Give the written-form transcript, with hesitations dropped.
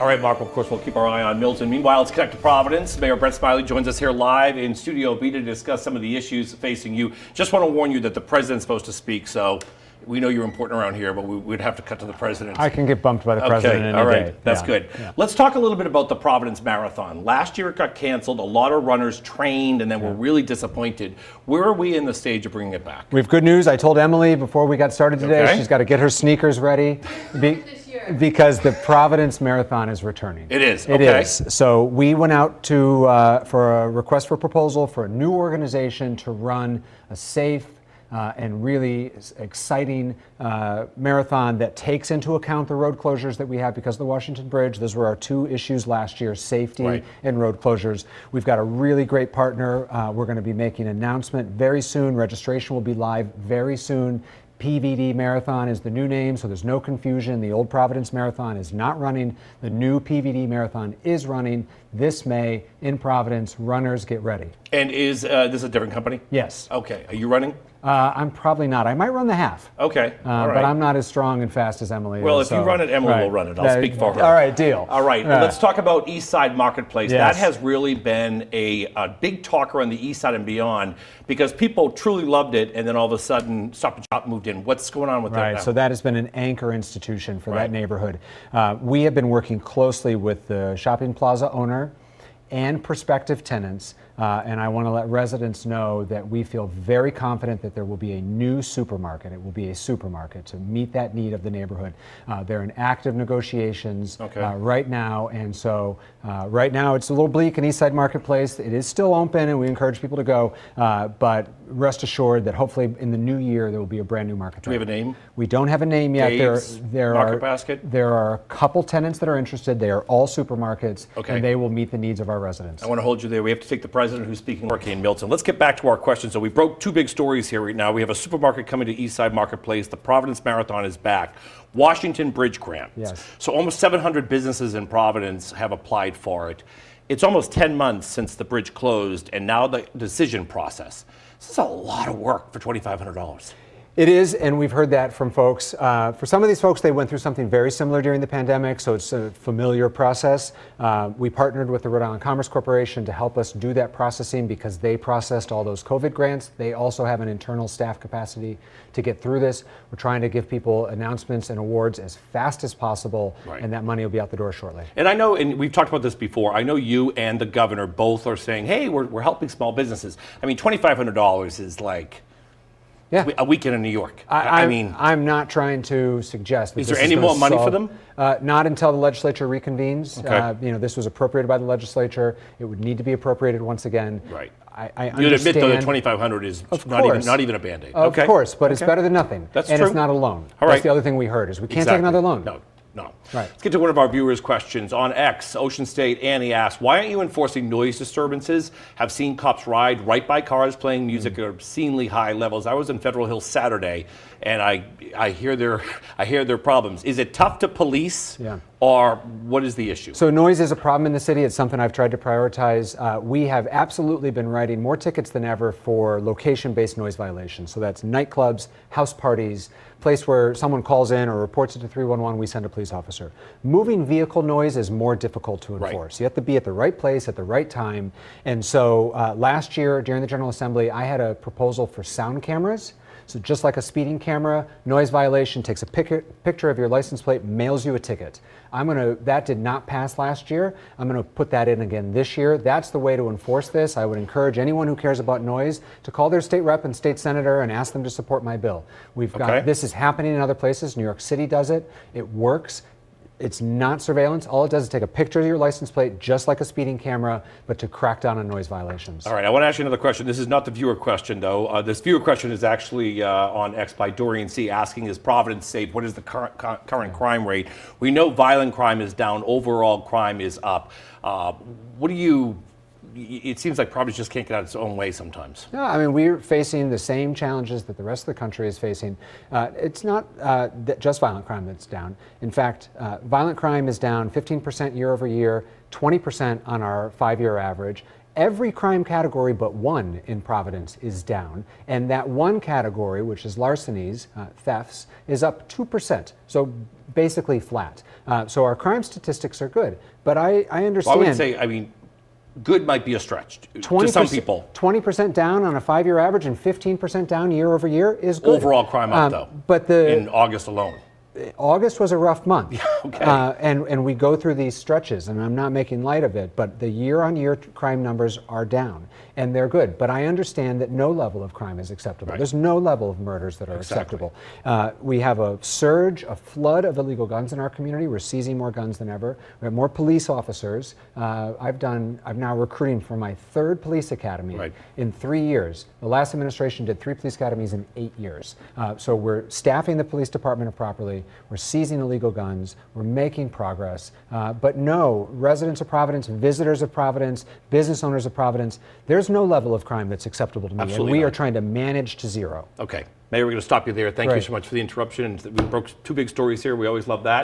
All right, Mark, of course, we'll keep our eye on Milton. Meanwhile, it's Connect to Providence. Mayor Brett Smiley joins us here live in Studio B to discuss some of the issues facing you. Just want to warn you that the president's supposed to speak, so we know you're important around here, but we'd have to cut to the president. I can get bumped by the president any all right, day. That's good. Yeah. Let's talk a little bit about the Providence Marathon. Last year it got canceled. A lot of runners trained and then were really disappointed. Where are we in the stage of bringing it back? We have good news. I told Emily before we got started today, she's got to get her sneakers ready because the Providence Marathon is returning. It is. It is. So we went out to for a request for proposal for a new organization to run a safe and really exciting marathon that takes into account the road closures that we have because of the Washington Bridge. Those were our two issues last year, safety and road closures. We've got a really great partner. We're going to be making an announcement very soon. Registration will be live very soon. PVD Marathon is the new name, so there's no confusion. The old Providence Marathon is not running. The new PVD Marathon is running this May in Providence. Runners, get ready. And is this a different company? Yes. Okay. Are you running? I'm probably not. I might run the half. Okay. All right. But I'm not as strong and fast as Emily Well, is. if you run it, Emily will run it. I'll speak for her. All right, deal. All right. Let's talk about East Side Marketplace. Yes. That has really been a big talker on the East Side and beyond because people truly loved it, and then all of a sudden, Stop and Shop moved in. What's going on with that now? So that has been an anchor institution for that neighborhood. We have been working closely with the shopping plaza owner and prospective tenants, and I want to let residents know that we feel very confident that there will be a new supermarket. It will be a supermarket to meet that need of the neighborhood. They're in active negotiations right now, and so right now it's a little bleak in East Side Marketplace. It is still open, and we encourage people to go, but rest assured that hopefully in the new year there will be a brand new market. Do we have a name? We don't have a name yet. Market Basket? There are a couple tenants that are interested. They are all supermarkets, and they will meet the needs of our residents. I want to hold you there. We have to take the president who's speaking Hurricane Milton. Let's get back to our questions. So we broke two big stories here right now. We have a supermarket coming to East Side Marketplace. The Providence Marathon is back. Washington Bridge grant. Yes. So almost 700 businesses in Providence have applied for it. It's almost 10 months since the bridge closed, and now the decision process. This is a lot of work for $2,500. It is, and we've heard that from folks. For some of these folks, they went through something very similar during the pandemic, so it's a familiar process. We partnered with the Rhode Island Commerce Corporation to help us do that processing because they processed all those COVID grants. They also have an internal staff capacity to get through this. We're trying to give people announcements and awards as fast as possible, and that money will be out the door shortly. And I know, and we've talked about this before, I know you and the governor both are saying, hey, we're helping small businesses. I mean, $2,500 is like a weekend in New York. I mean, I'm not trying to suggest that is there any more money for them? Not until the legislature reconvenes. This was appropriated by the legislature. It would need to be appropriated once again. Right. I You'd understand. admit though that $2,500 is not even a Band-Aid. Of course, but it's better than nothing. That's and true. it's not a loan. All right. That's the other thing we heard is we can't take another loan. No. Right. Let's get to one of our viewers' questions. On X, Ocean State, Annie asked, why aren't you enforcing noise disturbances? Have seen cops ride right by cars playing music at obscenely high levels. I was in Federal Hill Saturday, and I hear their problems. Is it tough to police, or what is the issue? So noise is a problem in the city. It's something I've tried to prioritize. We have absolutely been writing more tickets than ever for location-based noise violations. So that's nightclubs, house parties, place where someone calls in or reports it to 311, we send a police officer. Moving vehicle noise is more difficult to enforce. You have to be at the right place at the right time. And so last year during the General Assembly, I had a proposal for sound cameras. So just like a speeding camera, noise violation takes a picture of your license plate, mails you a ticket. That did not pass last year. I'm going to put that in again this year. That's the way to enforce this. I would encourage anyone who cares about noise to call their state rep and state senator and ask them to support my bill. We've got this is happening in other places. New York City does it. It works. It's not surveillance. All it does is take a picture of your license plate, just like a speeding camera, but to crack down on noise violations. All right, I want to ask you another question. This is not the viewer question, though. This viewer question is actually on X by Dorian C. asking, is Providence safe? What is the current crime rate? We know violent crime is down. Overall crime is up. It seems like Providence just can't get out of its own way sometimes. No, I mean, we're facing the same challenges that the rest of the country is facing. It's not just violent crime that's down. In fact, violent crime is down 15% year over year, 20% on our 5-year average. Every crime category but one in Providence is down, and that one category, which is larcenies, thefts, is up 2%, so basically flat. So our crime statistics are good, but I understand. Well, I would say, I mean, good might be a stretch to some people. 20% down on a 5-year average and 15% down year over year is good. Overall crime up, though, but in August alone. August was a rough month. Okay. And we go through these stretches, and I'm not making light of it, but the year-on-year crime numbers are down, and they're good. But I understand that no level of crime is acceptable. Right. There's no level of murders that are acceptable. We have a surge, a flood of illegal guns in our community. We're seizing more guns than ever. We have more police officers. I'm now recruiting for my 3rd police academy in 3 years. The last administration did 3 police academies in 8 years. So we're staffing the police department properly. We're seizing illegal guns. We're making progress. But no, residents of Providence, visitors of Providence, business owners of Providence, there's no level of crime that's acceptable to me. Absolutely and we not. are trying to manage to zero. Okay. Mayor, we're going to stop you there. Thank you so much for the interruption. We broke 2 big stories here. We always love that.